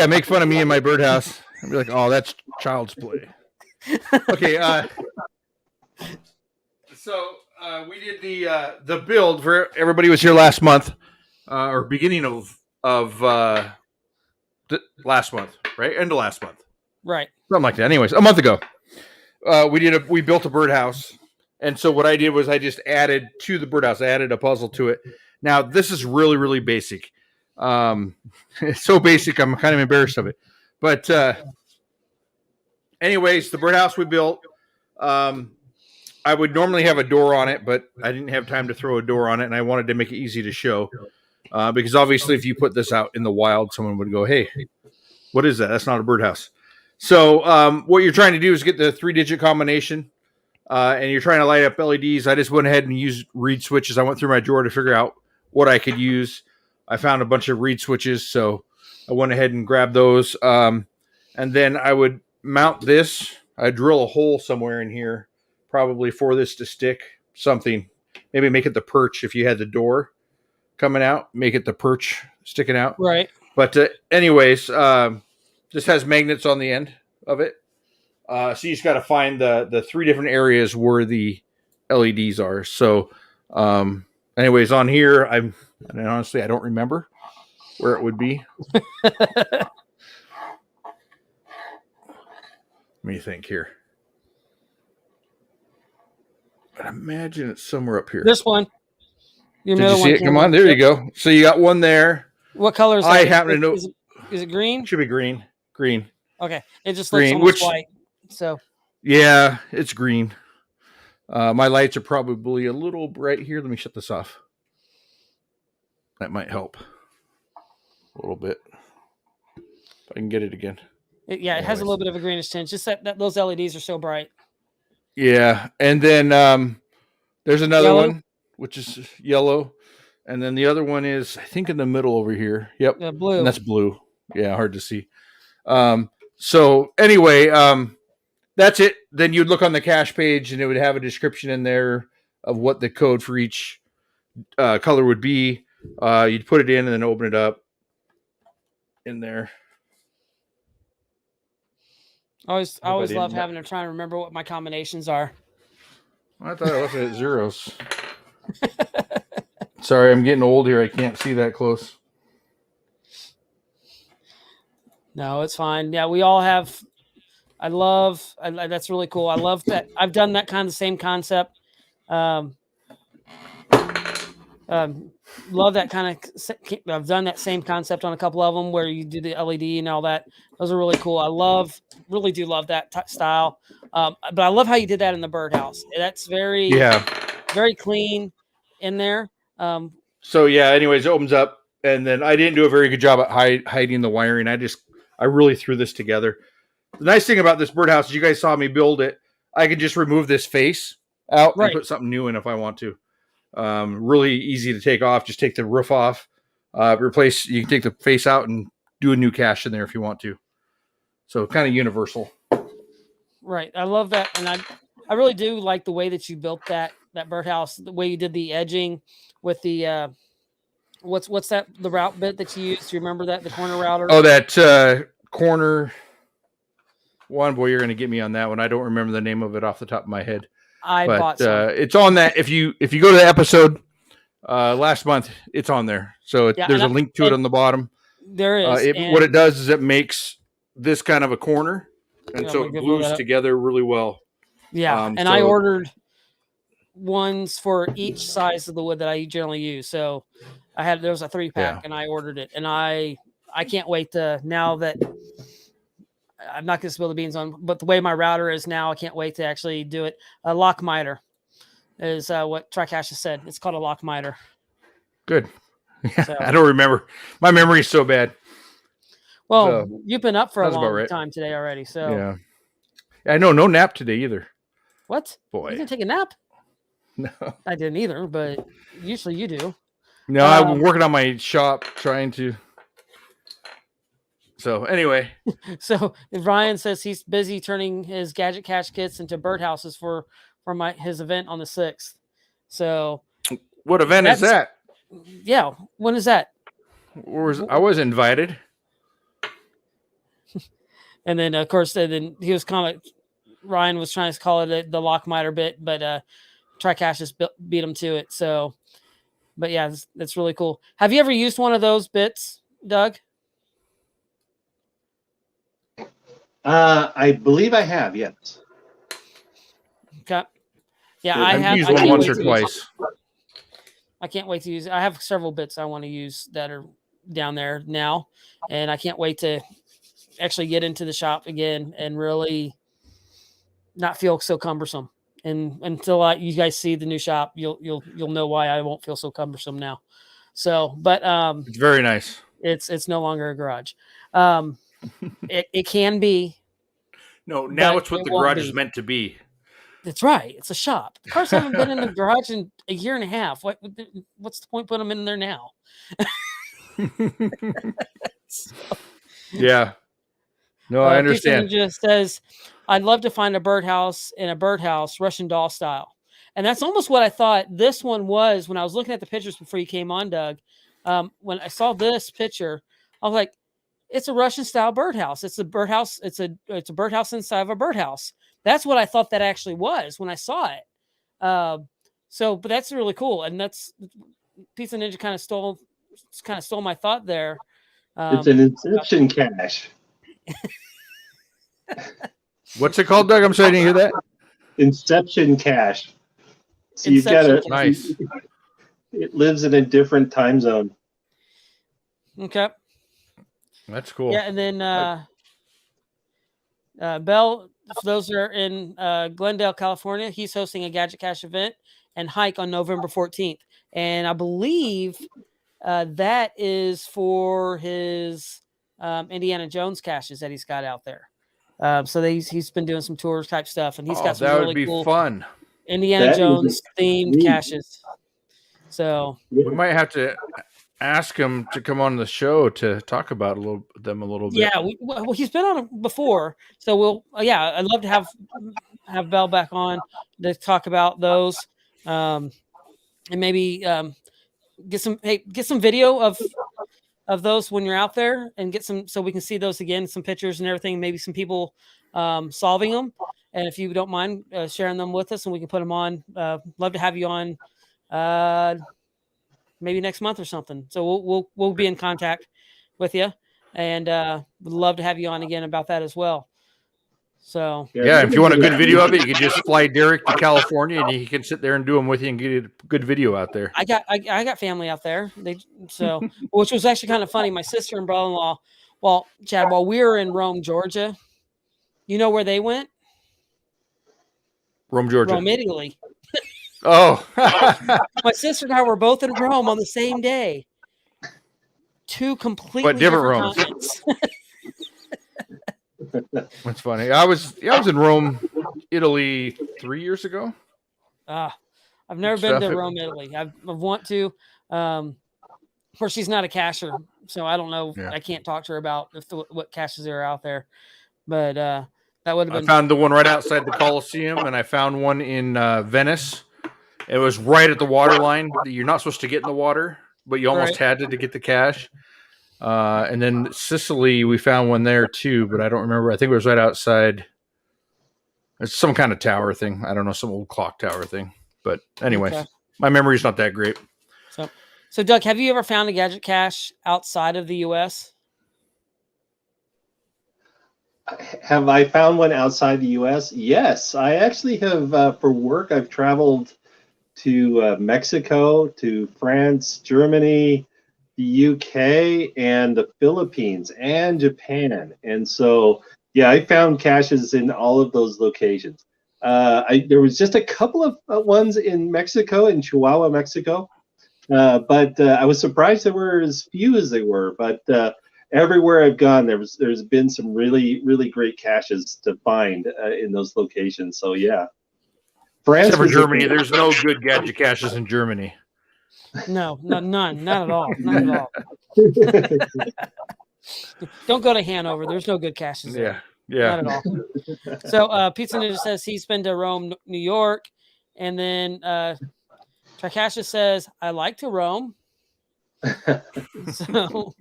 make fun of me and my birdhouse. I'd be like, oh, that's child's play. Okay. So we did the build for everybody was here last month, or beginning of last month, right? End of last month, right? Something like that. Anyways, a month ago, we built a birdhouse, and so what I did was I just added to the birdhouse. I added a puzzle to it. Now this is really, really basic. It's so basic, I'm kind of embarrassed of it. But anyways, the birdhouse we built. I would normally have a door on it, but I didn't have time to throw a door on it, and I wanted to make it easy to show. Because obviously, if you put this out in the wild, someone would go, "Hey, what is that? That's not a birdhouse." So, what you're trying to do is get the 3-digit combination, and you're trying to light up LEDs. I just went ahead and used reed switches. I went through my drawer to figure out what I could use. I found a bunch of reed switches, so I went ahead and grabbed those. And then I would mount this. I'd drill a hole somewhere in here, probably for this to stick something. Maybe make it the perch if you had the door coming out. Make it the perch sticking out. Right. But anyways, this has magnets on the end of it. So you just got to find the 3 different areas where the LEDs are. So anyways, on here, and honestly, I don't remember where it would be. Let me think here. I imagine it's somewhere up here. This one. Did you see it? Come on, there you go. So you got one there. What color is that? I happen to know. Is it green? It should be green. Green. Okay. It just Green, looks almost white. So. Yeah, it's green. My lights are probably a little bright here. Let me shut this off. That might help a little bit. If I can get it again. It has a little bit of a greenish tinge. Just that those LEDs are so bright. Yeah, and then there's another Yellow? one, which is yellow. And then the other one is, I think, in the middle over here. Yep. Yeah, blue. And that's blue. Yeah, hard to see. So anyway, that's it. Then you'd look on the cache page and it would have a description in there of what the code for each color would be. You'd put it in and then open it up in there. I always love having to try and remember what my combinations are. I thought I left it at zeros. Sorry, I'm getting old here. I can't see that close. No, it's fine. Yeah, we all have. That's really cool. I love that. I've done that kind of same concept. Love that kind of. I've done that same concept on a couple of them where you do the LED and all that. Those are really cool. I really do love that style. But I love how you did that in the birdhouse. That's very clean in there. So yeah. Anyways, it opens up, and then I didn't do a very good job at hiding the wiring. I really threw this together. The nice thing about this birdhouse is you guys saw me build it. I can just remove this face out and put something new in if I want to. Really easy to take off. Just take the roof off. You can take the face out and do a new cache in there if you want to. So kind of universal. Right. I love that. And I really do like the way that you built that birdhouse, the way you did the edging with the what's that, the route bit that you used? Do you remember that? The corner router? Oh, that corner one. Boy, you're going to get me on that one. I don't remember the name of it off the top of my head. I bought some. It's on that. If you go to the episode last month, it's on there. So there's a link to it on the bottom. There is. What it does is it makes this kind of a corner, and so it glues together really well. Yeah, I ordered ones for each size of the wood that I generally use. So there was a 3-pack, and I ordered it, and I can't wait to, now that I'm not going to spill the beans on, but the way my router is now, I can't wait to actually do it. A lock miter is what TriCache has said. It's called a lock miter. Good. So, I don't remember. My memory is so bad. Well, you've been up for a long time today already. So yeah. I know, no nap today either. What? Boy. You didn't take a nap? No. I didn't either, but usually you do. No, I've been working on my shop trying to. So anyway, So Ryan says he's busy turning his Gadget Cache kits into birdhouses for his event on the 6th. So what event is that? Yeah, when is that? I was invited. And then of course, then he was Ryan was trying to call it the Lockmiter bit, but TriCache just beat him to it. So, but yeah, that's really cool. Have you ever used one of those bits, Doug? I believe I have, yes. Okay. Yeah, Yeah, I I've have used one once or twice. I can't wait to use it. I have several bits I want to use that are down there now, and I can't wait to actually get into the shop again and really not feel so cumbersome. And until you guys see the new shop, you'll know why I won't feel so cumbersome now. So, but it's very nice. It's no longer a garage. It can be. No, now it's what the garage is meant to be. That's right. It's a shop. The cars haven't been in the garage in a year and a half. What's the point putting them in there now? Yeah. No, I understand. Just says, I'd love to find a birdhouse in a birdhouse, Russian doll style. And that's almost what I thought this one was when I was looking at the pictures before you came on, Doug. When I saw this picture, I was like, it's a Russian style birdhouse. It's a birdhouse. It's a birdhouse inside of a birdhouse. That's what I thought that actually was when I saw it. But that's really cool. And that's Pizza Ninja kind of stole my thought there. It's an Inception cache. What's it called, Doug? I'm sorry, I didn't hear that. Inception cache. So you've got a nice. It lives in a different time zone. Okay. That's cool. Yeah, and then Bell, for those that are in Glendale, California, he's hosting a Gadget Cache event and hike on November 14th. And I believe that is for his Indiana Jones caches that he's got out there. So he's been doing some tours type stuff, and he's got some really cool. That would be fun. Indiana Jones themed caches. So we might have to ask him to come on the show to talk about them a little bit. Yeah, well, he's been on it before, so I'd love to have Bell back on to talk about those, and maybe get some video of those when you're out there, and get some so we can see those again, some pictures and everything, maybe some people solving them. And if you don't mind sharing them with us, and we can put them on, love to have you on. Maybe next month or something. So we'll be in contact with you, and would love to have you on again about that as well. So yeah, if you want a good video of it, you can just fly Derek to California, and he can sit there and do them with you and get a good video out there. I got family out there. Which was actually kind of funny. My sister and brother-in-law. Well, Chad, while we were in Rome, Georgia, you know where they went? Rome, Georgia. Rome, Italy. Oh, my sister and I were both in Rome on the same day. Two completely different Romes. That's funny. I was in Rome, Italy 3 years ago. I've never been to Rome, Italy. I want to. Of course, she's not a cacher, so I don't know. Yeah. I can't talk to her about what caches are out there. But that would have been. I found the one right outside the Colosseum, and I found one in Venice. It was right at the water line. You're not supposed to get in the water, but you almost had to get the cache. And then Sicily, we found one there too, but I don't remember. I think it was right outside. It's some kind of tower thing. I don't know, some old clock tower thing. But anyway, my memory's not that great. So Doug, have you ever found a Gadget Cache outside of the U.S.? Have I found one outside the U.S.? Yes, I actually have. For work, I've traveled to Mexico, to France, Germany, the UK, and the Philippines, and Japan. And so, yeah, I found caches in all of those locations. There was just a couple of ones in Mexico, in Chihuahua, Mexico. But I was surprised there were as few as they were. But everywhere I've gone, there's been some really, really great caches to find in those locations. So, yeah. France, except for Germany, there's no good Gadget caches in Germany. No, none, not at all, not at all. Don't go to Hanover. There's no good caches there. Yeah. Not at all. So Pizza Ninja says he's been to Rome, New York. And then Tricasha says, I like to roam. So,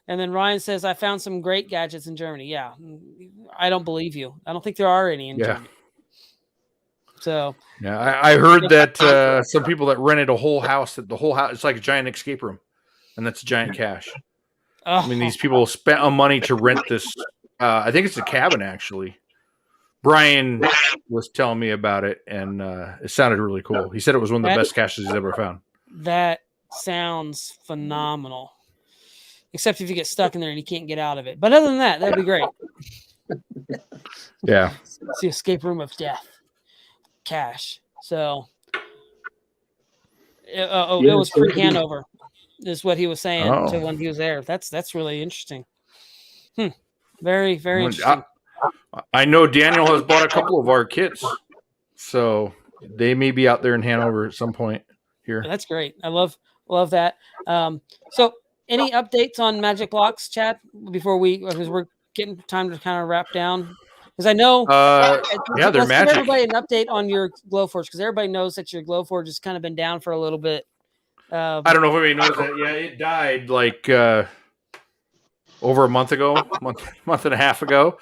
and then Ryan says, I found some great gadgets in Germany. Yeah, I don't believe you. I don't think there are any in Germany. So yeah, I heard that some people that rented a whole house, that the whole house, it's like a giant escape room, and that's a giant cache. I mean, these people spent money to rent this. I think it's a cabin, actually. Brian was telling me about it, and it sounded really cool. He said it was one of the best caches he's ever found. That sounds phenomenal. Except if you get stuck in there and you can't get out of it. But other than that, that'd be great. Yeah. It's the escape room of death. Cache. So, it was pre-Hanover, is what he was saying to when he was there. That's really interesting. Very, very interesting. I know Daniel has bought a couple of our kits, so they may be out there in Hanover at some point here. That's great. I love that. So, any updates on Magic Blocks, Chad? Because we're getting time to kind of wrap down. Because I know, they're let's magic. Give everybody an update on your Glowforge, because everybody knows that your Glowforge has kind of been down for a little bit. I don't know if anybody knows that. Yeah, it died like over a month ago, month and a half ago,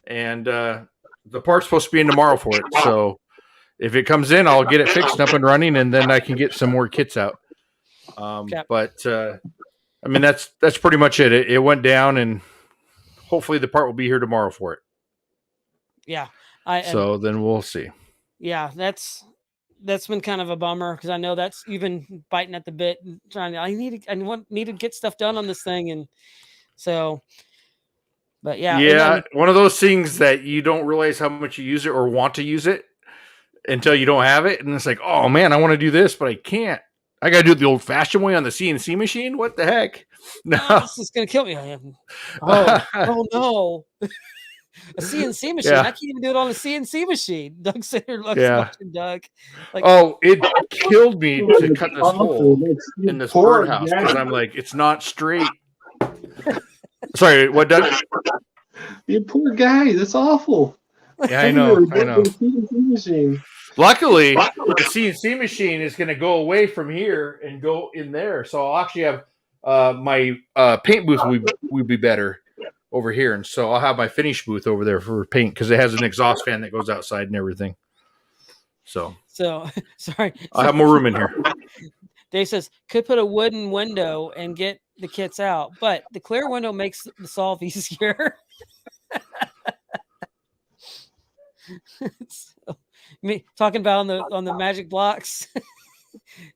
and the part's supposed to be in tomorrow for it. So if it comes in, I'll get it fixed up and running, and then I can get some more kits out. But I mean, that's pretty much it. It went down, and hopefully the part will be here tomorrow for it. Yeah. Then we'll see. Yeah, that's been kind of a bummer, because I know that's you've been biting at the bit and trying to. I need to get stuff done on this thing, and so. But yeah, one of those things that you don't realize how much you use it or want to use it until you don't have it, and it's like, oh man, I want to do this, but I can't. I got to do it the old-fashioned way on the CNC machine. What the heck? No, this is gonna kill me. Oh no. A CNC machine. I can't even do it on a CNC machine. Doug Sayer looks watching Doug. Like, it killed me to cut this hole in this birdhouse, because I'm like, it's not straight. Sorry, what, Doug? You poor guy. That's awful. Yeah, I know. CNC machine. Luckily, the CNC machine is going to go away from here and go in there. So I'll actually have my paint booth would be better over here, and so I'll have my finish booth over there for paint, because it has an exhaust fan that goes outside and everything. So sorry, I'll have more room in here. Dave says could put a wooden window and get the kits out, but the clear window makes the solve easier. Me talking about on the Magic Blocks.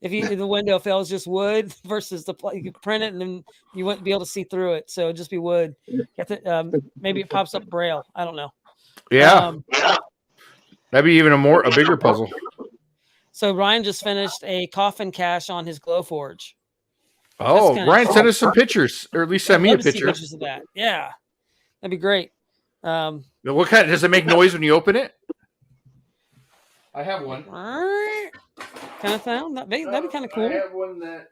If the window fails, just wood versus you can print it and then you wouldn't be able to see through it. So it'd just be wood. You have to, maybe it pops up Braille. I don't know. Yeah. That'd be even a bigger puzzle. So Ryan just finished a coffin cache on his Glowforge. Oh, Ryan, send us some pictures, or at least send me a picture. Pictures of that. Yeah. That'd be great. What kind? Does it make noise when you open it? I have one. Kind of sound. That'd be kind of cool. I have one that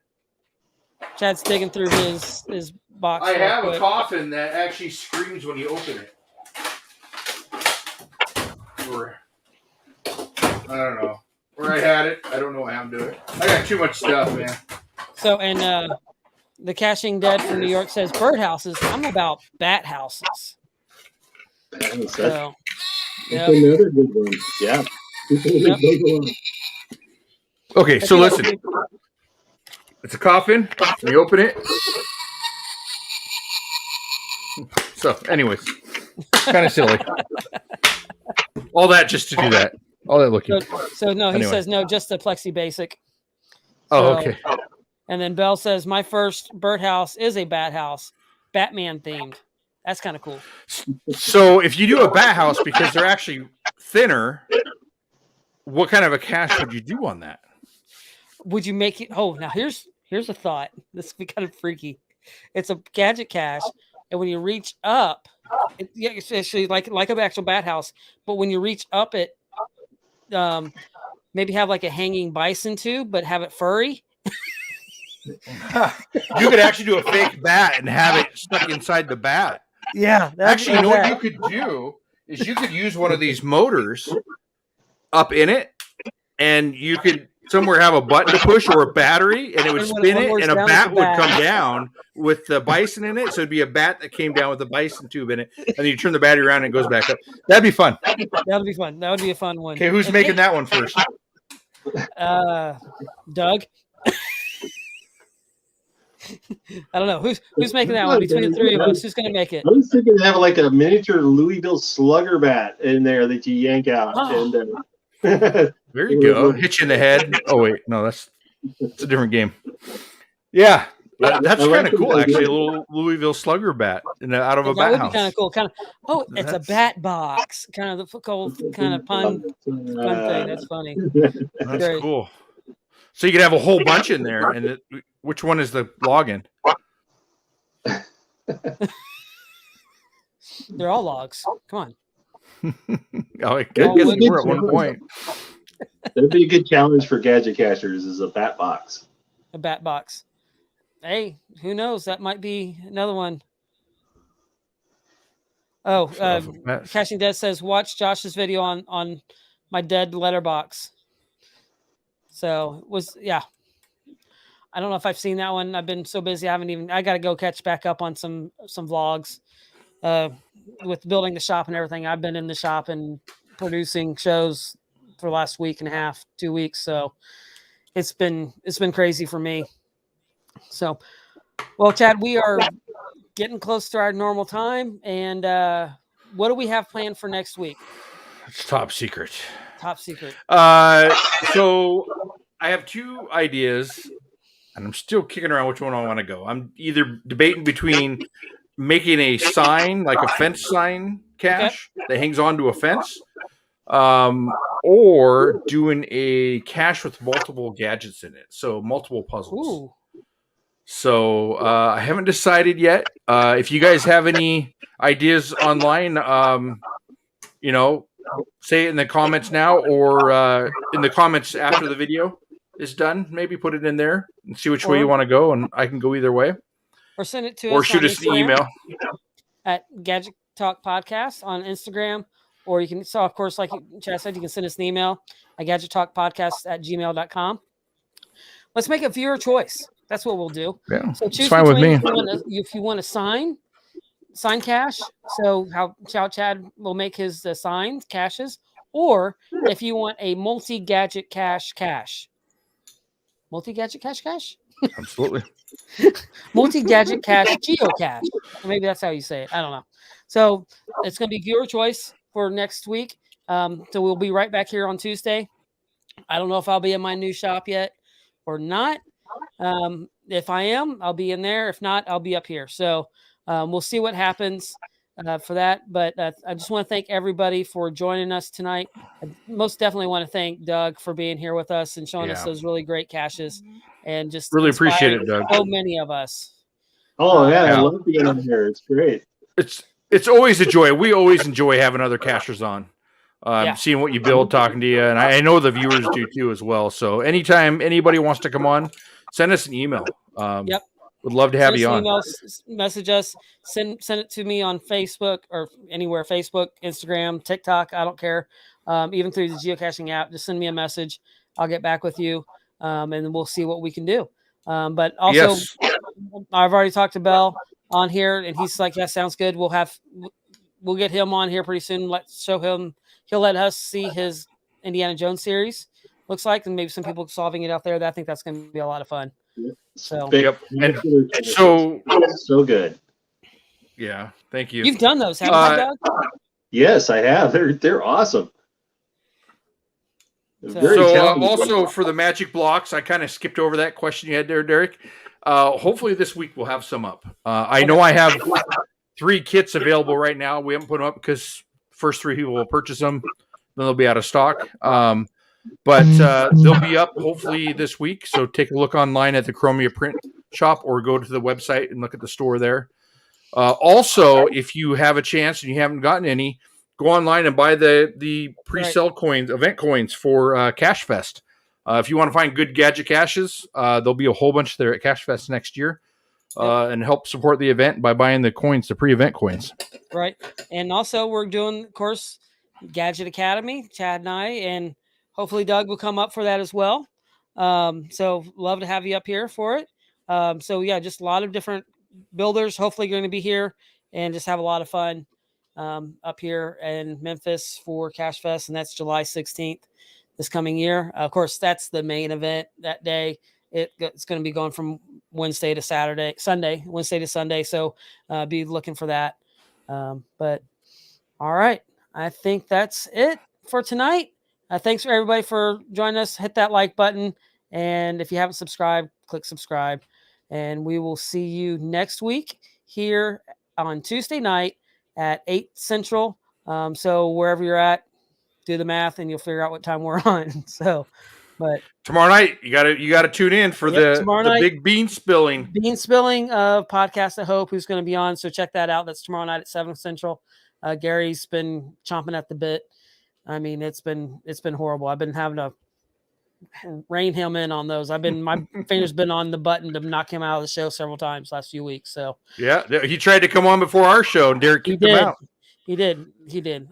Chad's digging through his box. I have a coffin that actually screams when you open it. Or I don't know where I had it. I don't know what happened to it. I got too much stuff, man. So, and the Caching Dead from New York says birdhouses. I'm about bat houses. So, that's another good one. Yeah. Okay, so listen. It's a coffin. We open it. So, anyways, kind of silly. All that just to do that. All that looking. So no, he says no, just a Plexi Basic. Oh, okay. And then Bell says my first birdhouse is a bat house, Batman themed. That's kind of cool. So if you do a bat house, because they're actually thinner, what kind of a cache would you do on that? Would you make it? Oh, now here's a thought. This would be kind of freaky. It's a gadget cache, and when you reach up, it's actually like an actual bat house. But when you reach up it, maybe have like a hanging bison tube, but have it furry. You could actually do a fake bat and have it stuck inside the bat. Yeah. Actually, you know what you could do is you could use one of these motors up in it, and you could somewhere have a button to push or a battery, and it would spin it, and a bat would come down with the bison in it. So it'd be a bat that came down with a bison tube in it, and then you turn the battery around and it goes back up. That'd be fun. That'd be fun. That would be a fun one. Okay, who's making that one first? Doug. I don't know who's making that one between the three of us. Who's going to make it? I was thinking of having like a miniature Louisville Slugger bat in there that you yank out. And there you go. Hit you in the head. Oh wait, no, it's a different game. Yeah, that's kind of cool actually. A little Louisville Slugger bat out of a bat house. That would be kind of cool. It's a bat box. Kind of the cold kind of fun thing. That's funny. That's great. Cool. So you could have a whole bunch in there, and which one is the login? They're all logs. Come on. I guess we're at one point. That'd be a good challenge for gadget cachers is a bat box. A bat box. Hey, who knows? That might be another one. Oh, Caching Dead says, watch Josh's video on my dead letterbox. So I don't know if I've seen that one. I've been so busy. I got to go catch back up on some vlogs with building the shop and everything. I've been in the shop and producing shows for the last week and a half, 2 weeks. So it's been crazy for me. So, well, Chad, we are getting close to our normal time. And what do we have planned for next week? It's top secret. Top secret. So I have two ideas, and I'm still kicking around which one I want to go. I'm either debating between making a sign, like a fence sign cache that hangs onto a fence, or doing a cache with multiple gadgets in it, so multiple puzzles. Ooh. So I haven't decided yet. If you guys have any ideas online, say it in the comments now or in the comments after the video is done. Maybe put it in there and see which way you want to go, and I can go either way. Or send it to or us. Or shoot us an email. At Gadget Talk Podcast on Instagram. Or you can, of course, like Chad said, you can send us an email at gadgettalkpodcast@gmail.com. Let's make a viewer choice. That's what we'll do. Yeah, so choose it's fine with me. If you want to sign cache, so how Chad will make his signs caches, or if you want a multi-gadget cache. Multi-gadget cache? Absolutely. Multi-gadget cache geocache. Maybe that's how you say it. I don't know. So it's going to be viewer choice for next week. So we'll be right back here on Tuesday. I don't know if I'll be in my new shop yet or not. If I am, I'll be in there. If not, I'll be up here. So we'll see what happens for that. But I just want to thank everybody for joining us tonight. I most definitely want to thank Doug for being here with us and showing us those really great caches and just really appreciate it, Doug. So many of us. Oh, yeah. I love being on here. It's great. It's always a joy. We always enjoy having other cachers on. Seeing what you build, talking to you, and I know the viewers do too as well. So anytime anybody wants to come on, send us an email. Would love to have you on. Email, message us, send it to me on Facebook or anywhere, Facebook, Instagram, TikTok. I don't care. Even through the geocaching app, just send me a message. I'll get back with you, and then we'll see what we can do. But also, I've already talked to Bell on here, and he's like, "Yeah, sounds good. We'll get him on here pretty soon. Show him. He'll let us see his Indiana Jones series. Looks like, and maybe some people solving it out there. I think that's going to be a lot of fun." So, and so good. Yeah, thank you. You've done those, haven't you, Doug? Yes, I have. They're awesome. Also for the magic blocks, I kind of skipped over that question you had there, Derek. Hopefully this week we'll have some up. I know I have 3 kits available right now. We haven't put them up because first 3 people will purchase them, then they'll be out of stock. But they'll be up hopefully this week. So take a look online at the Chromia print shop or go to the website and look at the store there. Also, if you have a chance and you haven't gotten any, go online and buy the pre-sale coins, event coins for Cache Fest. If you want to find good gadget caches, there'll be a whole bunch there at Cache Fest next year, and help support the event by buying the coins, the pre-event coins. Right. And also we're doing, of course, Gadget Academy, Chad and I, and hopefully Doug will come up for that as well. So love to have you up here for it. So yeah, just a lot of different builders hopefully going to be here and just have a lot of fun up here in Memphis for Cache Fest, and that's July 16th this coming year. Of course, that's the main event that day. It's going to be going from Wednesday to Wednesday to Sunday. So be looking for that. But all right, I think that's it for tonight. Thanks for everybody for joining us. Hit that like button. And if you haven't subscribed, click subscribe. And we will see you next week here on Tuesday night at 8 Central. So wherever you're at, do the math and you'll figure out what time we're on. So, but tomorrow night you gotta tune in for the big bean spilling of Podcast of Hope, who's going to be on. So check that out. That's tomorrow night at 7 Central. Gary's been chomping at the bit. I mean, it's been horrible. I've been having to rein him in on those. My finger's been on the button to knock him out of the show several times last few weeks. So yeah, he tried to come on before our show, and Derek kicked him out. He did. He didn't.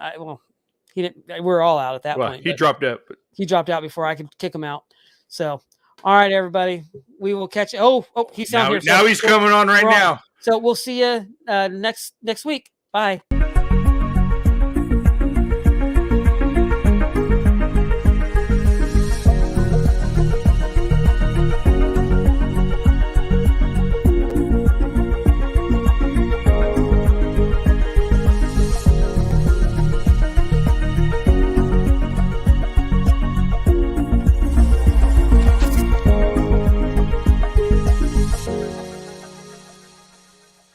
We're all out at that point. He dropped out. He dropped out before I could kick him out. So, all right, everybody, we will catch you. Oh, he's down here. Now he's coming on right now. So we'll see you next week. Bye.